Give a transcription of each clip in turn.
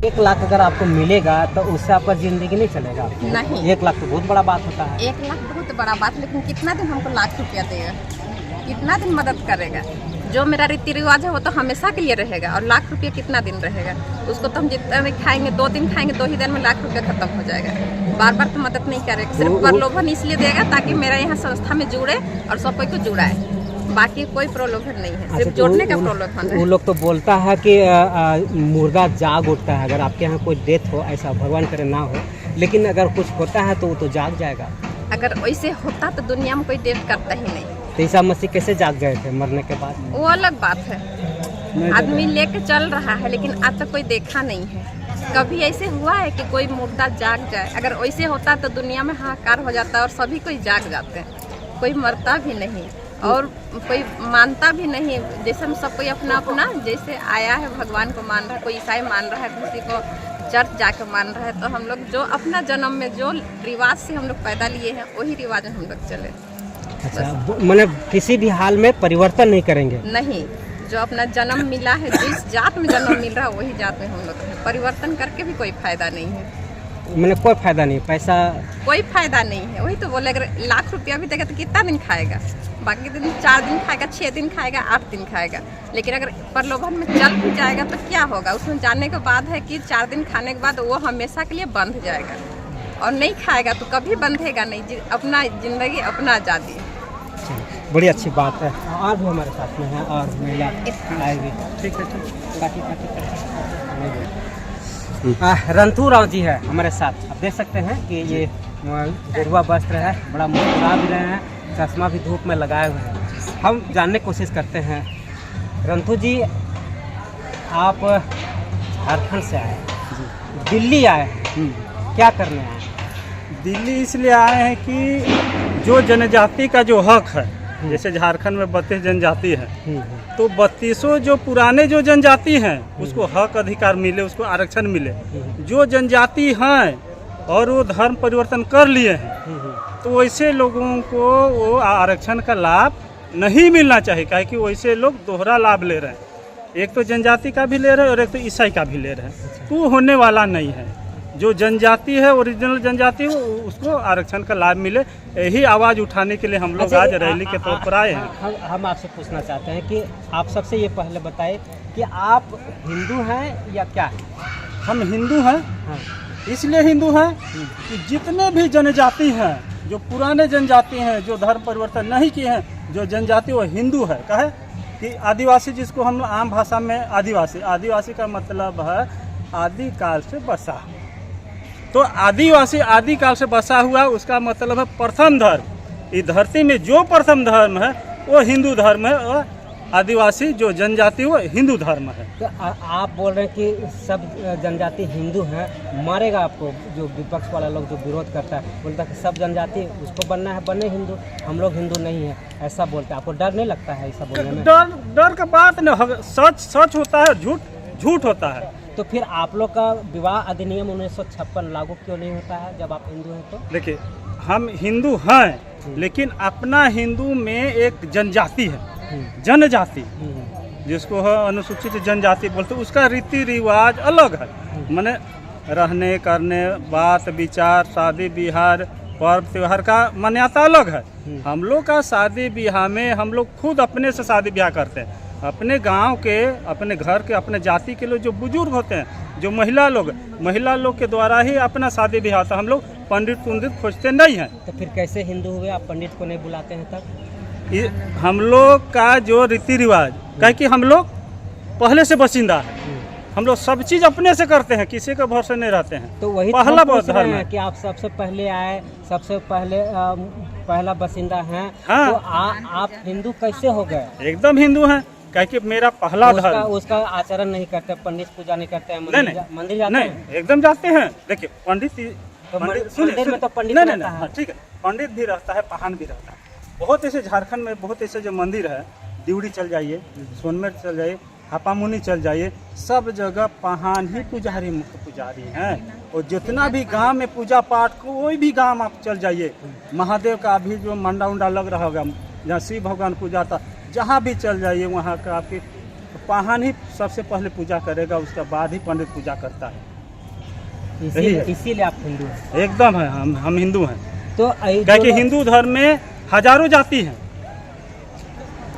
1 लाख अगर आपको मिलेगा तो उससे आपका जिंदगी नहीं चलेगा? नहीं। 1 लाख तो बहुत बड़ा बात होता है। 1 लाख बहुत बड़ा बात, लेकिन कितना दिन हमको लाख रुपया देगा, कितना दिन मदद करेगा? जो मेरा रीति रिवाज है वो तो हमेशा के लिए रहेगा, और लाख रुपया कितना दिन रहेगा? उसको तो हम जितना भी खाएंगे, 2 दिन खाएंगे, 2 ही दिन में लाख रुपया खत्म हो जाएगा। बार बार तो मदद नहीं करेगा, सिर्फ प्रलोभन इसलिए देगा ताकि मेरा यहाँ संस्था में जुड़े और सब कोई को जुड़ाए। बाकी कोई प्रलोभन नहीं है, सिर्फ जोड़ने का प्रलोभन है। वो लोग तो बोलता है कि मुर्दा जाग उठता है, अगर आपके यहाँ कोई डेथ हो, ऐसा भगवान करे ना हो, लेकिन अगर कुछ होता है तो वो तो जाग जाएगा। अगर वैसे होता तो दुनिया में कोई डेथ करता ही नहीं। तो ईसा मसीह कैसे जाग गए थे मरने के बाद? वो अलग बात है, आदमी लेके चल रहा है, लेकिन आज तक कोई देखा नहीं है। कभी ऐसे हुआ है कि कोई मुर्दा जाग जाए? अगर वैसे होता तो दुनिया में हाहाकार हो जाता और सभी कोई जाग जाते हैं। कोई मरता भी नहीं और कोई मानता भी नहीं। जैसे हम सब कोई अपना अपना जैसे आया है भगवान को मान रहा है, कोई ईसाई मान रहा है, किसी को चर्च जाकर मान रहा है। तो हम लोग जो अपना जन्म में जो रिवाज से हम लोग पैदा लिए हैं वही रिवाज में हम लोग चले। अच्छा, मतलब किसी भी हाल में परिवर्तन नहीं करेंगे? नहीं, जो अपना जन्म मिला है, जिस जात में जन्म मिल रहा है वही जात में हम लोग हैं। परिवर्तन करके भी कोई फायदा नहीं है। मैंने कोई फायदा नहीं, पैसा कोई फायदा नहीं है। वही तो बोले, अगर लाख रुपया भी देगा तो कितना दिन खाएगा? बाकी दिन 4 दिन खाएगा, 6 दिन खाएगा, 8 दिन खाएगा। लेकिन अगर प्रलोभन में चल भी जाएगा तो क्या होगा? उसमें जानने के बाद है कि 4 दिन खाने के बाद वो हमेशा के लिए बंध जाएगा, और नहीं खाएगा तो कभी बंधेगा नहीं। अपना जिंदगी, अपना आज़ादी। बड़ी अच्छी बात है। और भी हमारे साथ में है और महिला आएगी। ठीक है, रंथू राव जी है हमारे साथ। आप देख सकते हैं कि ये गेरुआ वस्त्र है, बड़ा मुस्कुरा भी रहे हैं, चश्मा भी धूप में लगाए हुए हैं। हम जानने की कोशिश करते हैं, रंथू जी आप झारखंड से आए, दिल्ली आए हैं, क्या करने आए? दिल्ली इसलिए आए हैं कि जो जनजाति का जो हक है, जैसे झारखंड में 32 जनजाति है, तो 32 जो पुराने जो जनजाति हैं उसको हक अधिकार मिले, उसको आरक्षण मिले। जो जनजाति हैं और वो धर्म परिवर्तन कर लिए हैं तो वैसे लोगों को वो आरक्षण का लाभ नहीं मिलना चाहिए, काहे कि वैसे लोग दोहरा लाभ ले रहे हैं। एक तो जनजाति का भी ले रहे हैं और एक तो ईसाई का भी ले रहे हैं। तो होने वाला नहीं है। जो जनजाति है, ओरिजिनल जनजाति, उसको आरक्षण का लाभ मिले, यही आवाज़ उठाने के लिए हम लोग आज रैली के तौर पर आए हैं। हम आपसे पूछना चाहते हैं कि आप सबसे ये पहले बताएं कि आप हिंदू हैं या क्या हैं? हम हिंदू हैं। हाँ। इसलिए हिंदू हैं कि जितने भी जनजाति हैं, जो पुराने जनजाति हैं, जो धर्म परिवर्तन नहीं किए हैं, जो जनजाति वो हिंदू है। कहे कि आदिवासी, जिसको हम आम भाषा में आदिवासी का मतलब है आदिकाल से बसा। तो आदिवासी आदिकाल से बसा हुआ, उसका मतलब है प्रथम धर्म। इस धरती में जो प्रथम धर्म है वो हिंदू धर्म है, और आदिवासी जो जनजाति वो हिंदू धर्म है। तो आप बोल रहे हैं कि सब जनजाति हिंदू हैं, मारेगा आपको जो विपक्ष वाला लोग जो विरोध करता है, बोलता है कि सब जनजाति उसको बनना है, बने हिंदू, हम लोग हिंदू नहीं है, ऐसा बोलते हैं। आपको डर नहीं लगता है ऐसा बोलने में? डर का बात नहीं, सच होता है, झूठ होता है। तो फिर आप लोग का विवाह अधिनियम 1956 लागू क्यों नहीं होता है जब आप हिंदू हैं? तो देखिए, हम हिंदू हैं, लेकिन अपना हिंदू में एक जनजाति है, जनजाति, जिसको है अनुसूचित जनजाति बोलते, उसका रीति रिवाज अलग है। माने रहने करने, बात विचार, शादी ब्याह, पर्व त्योहार का मान्यता अलग है। हम लोग का शादी ब्याह में हम लोग खुद अपने से शादी ब्याह करते हैं। अपने गांव के, अपने घर के, अपने जाति के लोग जो बुजुर्ग होते हैं, जो महिला लोग के द्वारा ही अपना शादी ब्याह होता है। हम लोग पंडित खोजते नहीं हैं। तो फिर कैसे हिंदू हुए? आप पंडित को नहीं बुलाते हैं तब? हम लोग का जो रीति रिवाज, कहे कि हम लोग पहले से बसिंदा है, हम लोग सब चीज अपने से करते हैं, किसी के भरोसे नहीं रहते हैं। तो वही पहला धर्म है कि आप सबसे पहले आए, सबसे पहला बसिंदा हैं। हाँ। तो आप हिंदू कैसे हो गए? एकदम हिंदू हैं, कहे कि मेरा पहला धर्म। उसका आचरण नहीं करते, पंडित पूजा नहीं करते हैं, मंदिर जाते नहीं, हैं? एकदम जाते हैं। देखिए, पंडित मंदिर में तो पंडित रहता है। ठीक है, पंडित भी रहता है, पाहन भी रहता है। बहुत ऐसे झारखंड में बहुत ऐसे जो मंदिर है, दिवड़ी चल जाइए, सोनमेर चल जाइए, हापामुनि चल जाइए, सब जगह पाहन ही पुजारी, मुख्य पुजारी हैं। और जितना भी गांव में पूजा पाठ, कोई भी गांव आप चल जाइए, महादेव का भी जो मंडा उंडा लग रहा होगा, जहाँ शिव भगवान पूजा था, जहाँ भी चल जाइए वहाँ का आपके पाहन ही सबसे पहले पूजा करेगा, उसके बाद ही पंडित पूजा करता है। यही है। इसीलिए आप हिंदू हैं। एकदम है, हम हिंदू हैं। तो क्या कि हिंदू धर्म में हजारों जाति हैं,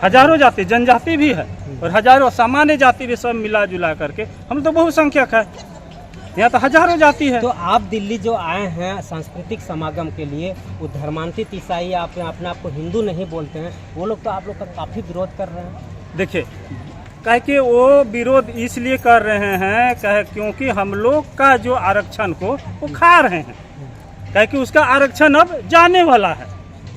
हजारों जाति, जनजाति भी है और हजारों सामान्य जाति भी, सब मिला जुला करके हम तो बहुसंख्यक है, यहाँ तो हजारों जाति है। तो आप दिल्ली जो आए हैं सांस्कृतिक समागम के लिए, वो धर्मांतरित ईसाई आप अपने आप को हिंदू नहीं बोलते हैं, वो लोग तो आप लोग का काफ़ी विरोध कर रहे हैं। देखिए, कह कि वो विरोध इसलिए कर रहे हैं क्योंकि हम लोग का जो आरक्षण को वो खा रहे हैं, कह कि उसका आरक्षण अब जाने वाला है,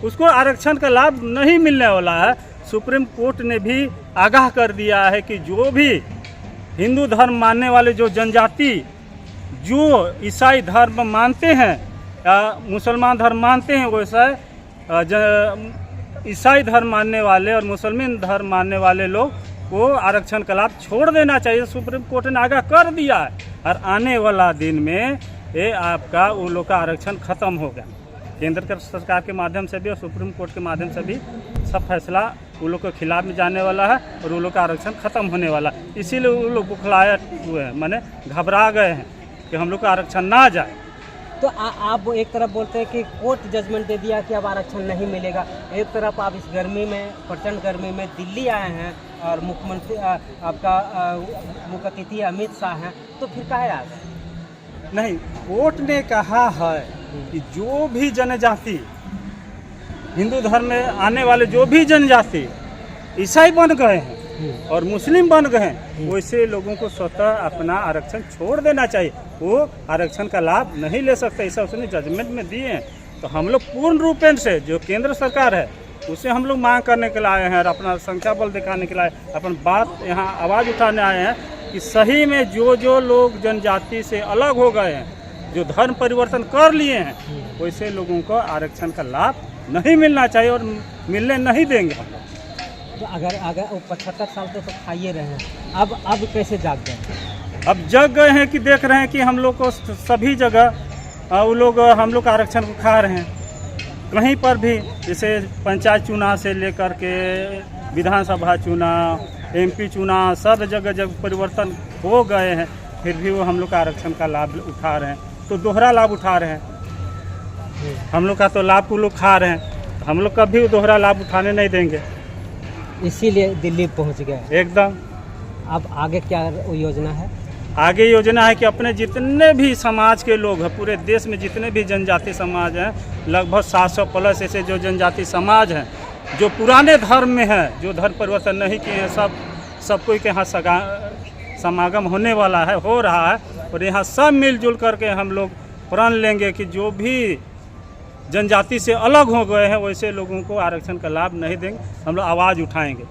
उसको आरक्षण का लाभ नहीं मिलने वाला है। सुप्रीम कोर्ट ने भी आगाह कर दिया है कि जो भी हिंदू धर्म मानने वाले जो जनजाति, जो ईसाई धर्म मानते हैं या मुसलमान धर्म मानते हैं, वैसा ईसाई धर्म मानने वाले और मुसलमान धर्म मानने वाले लोग को आरक्षण का लाभ छोड़ देना चाहिए। सुप्रीम कोर्ट ने आगाह कर दिया है और आने वाला दिन में ये आपका वो लोग का आरक्षण खत्म होगा। केंद्र सरकार के माध्यम से भी और सुप्रीम कोर्ट के माध्यम से भी सब फैसला वो लोग के खिलाफ में जाने वाला है और वो लोग का आरक्षण खत्म होने वाला है। इसीलिए वो लोग बुखलाए हुए हैं, माने घबरा गए हैं कि हम लोग का आरक्षण ना जाए। तो आप एक तरफ बोलते हैं कि कोर्ट जजमेंट दे दिया कि अब आरक्षण नहीं मिलेगा, एक तरफ आप इस गर्मी में, प्रचंड गर्मी में दिल्ली आए हैं और मुख्यमंत्री आपका मुख्य अतिथि अमित शाह हैं, तो फिर काहे आ गए? नहीं, कोर्ट ने कहा है कि जो भी जनजाति, हिंदू धर्म में आने वाले जो भी जनजाति ईसाई बन गए हैं और मुस्लिम बन गए हैं, वैसे लोगों को स्वतः अपना आरक्षण छोड़ देना चाहिए, वो आरक्षण का लाभ नहीं ले सकते, ऐसा उसने जजमेंट में दिए हैं। तो हम लोग पूर्ण रूपेण से जो केंद्र सरकार है उससे हम लोग मांग करने के लिए आए हैं और अपना संख्या बल दिखाने के लिए अपन बात यहाँ आवाज़ उठाने आए हैं कि सही में जो लोग जनजाति से अलग हो गए हैं, जो धर्म परिवर्तन कर लिए हैं, वैसे लोगों को आरक्षण का लाभ नहीं मिलना चाहिए और मिलने नहीं देंगे हम लोग। तो अगर वो 75 साल तो खाइए रहे हैं, अब कैसे जाग गए? अब जग गए हैं कि देख रहे हैं कि हम लोग को सभी जगह वो लोग हम लोग आरक्षण को खा रहे हैं। कहीं पर भी जैसे पंचायत चुनाव से लेकर के विधानसभा चुनाव, MP चुनाव, सब जगह जब परिवर्तन हो गए हैं, फिर भी वो हम लोग का आरक्षण का लाभ उठा रहे हैं, तो दोहरा लाभ उठा रहे हैं। हम लोग का तो लाभ वो लोग खा रहे हैं, हम लोग कभी दोहरा लाभ उठाने नहीं देंगे, इसीलिए दिल्ली पहुंच गए एकदम। अब आगे क्या योजना है? आगे योजना है कि अपने जितने भी समाज के लोग हैं, पूरे देश में जितने भी जनजाति समाज हैं, लगभग 700 प्लस ऐसे जो जनजाति समाज हैं, जो पुराने धर्म में हैं, जो धर्म परिवर्तन नहीं किए हैं, सब कोई के यहाँ समागम होने वाला है, हो रहा है। और यहाँ सब मिलजुल करके हम लोग प्रण लेंगे कि जो भी जनजाति से अलग हो गए हैं, वैसे लोगों को आरक्षण का लाभ नहीं देंगे, हम लोग आवाज़ उठाएंगे।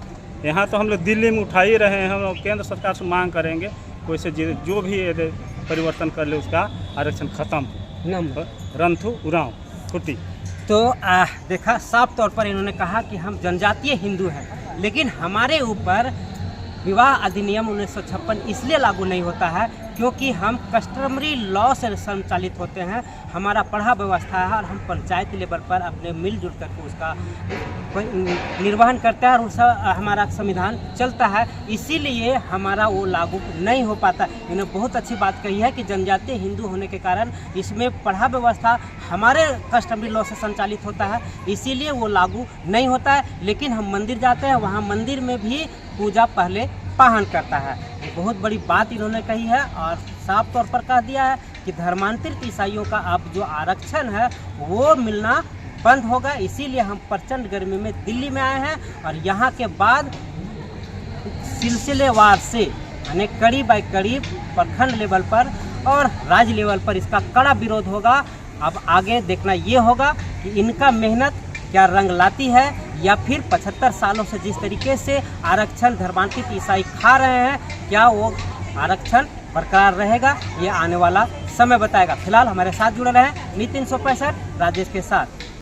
यहाँ तो हम लोग दिल्ली में उठा ही रहे हैं, हम लोग केंद्र सरकार से मांग करेंगे वैसे जो भी परिवर्तन कर ले उसका आरक्षण खत्म हो। रंथु उरांव छुट्टी। तो देखा, साफ तौर पर इन्होंने कहा कि हम जनजातीय हिंदू हैं, लेकिन हमारे ऊपर विवाह अधिनियम 1956 इसलिए लागू नहीं होता है क्योंकि हम कस्टमरी लॉ से संचालित होते हैं, हमारा पढ़ा व्यवस्था है और हम पंचायत लेवल पर अपने मिलजुल करके उसका निर्वहन करते हैं और उसका हमारा संविधान चलता है, इसीलिए हमारा वो लागू नहीं हो पाता। इन्होंने बहुत अच्छी बात कही है कि जनजातीय हिंदू होने के कारण इसमें पढ़ा व्यवस्था हमारे कस्टमरी लॉ से संचालित होता है, इसीलिए वो लागू नहीं होता है। लेकिन हम मंदिर जाते हैं, वहाँ मंदिर में भी पूजा पहले पाहन करता है। बहुत बड़ी बात इन्होंने कही है और साफ तौर पर कह दिया है कि धर्मांतरित ईसाइयों का अब जो आरक्षण है वो मिलना बंद होगा। इसीलिए हम प्रचंड गर्मी में दिल्ली में आए हैं और यहाँ के बाद सिलसिलेवार से यानी कड़ी बाई कड़ी प्रखंड लेवल पर और राज्य लेवल पर इसका कड़ा विरोध होगा। अब आगे देखना ये होगा कि इनका मेहनत क्या रंग लाती है या फिर 75 सालों से जिस तरीके से आरक्षण धर्मांतरित ईसाई खा रहे हैं, क्या वो आरक्षण बरकरार रहेगा, ये आने वाला समय बताएगा। फिलहाल हमारे साथ जुड़े रहें नितिन 165 राजेश के साथ।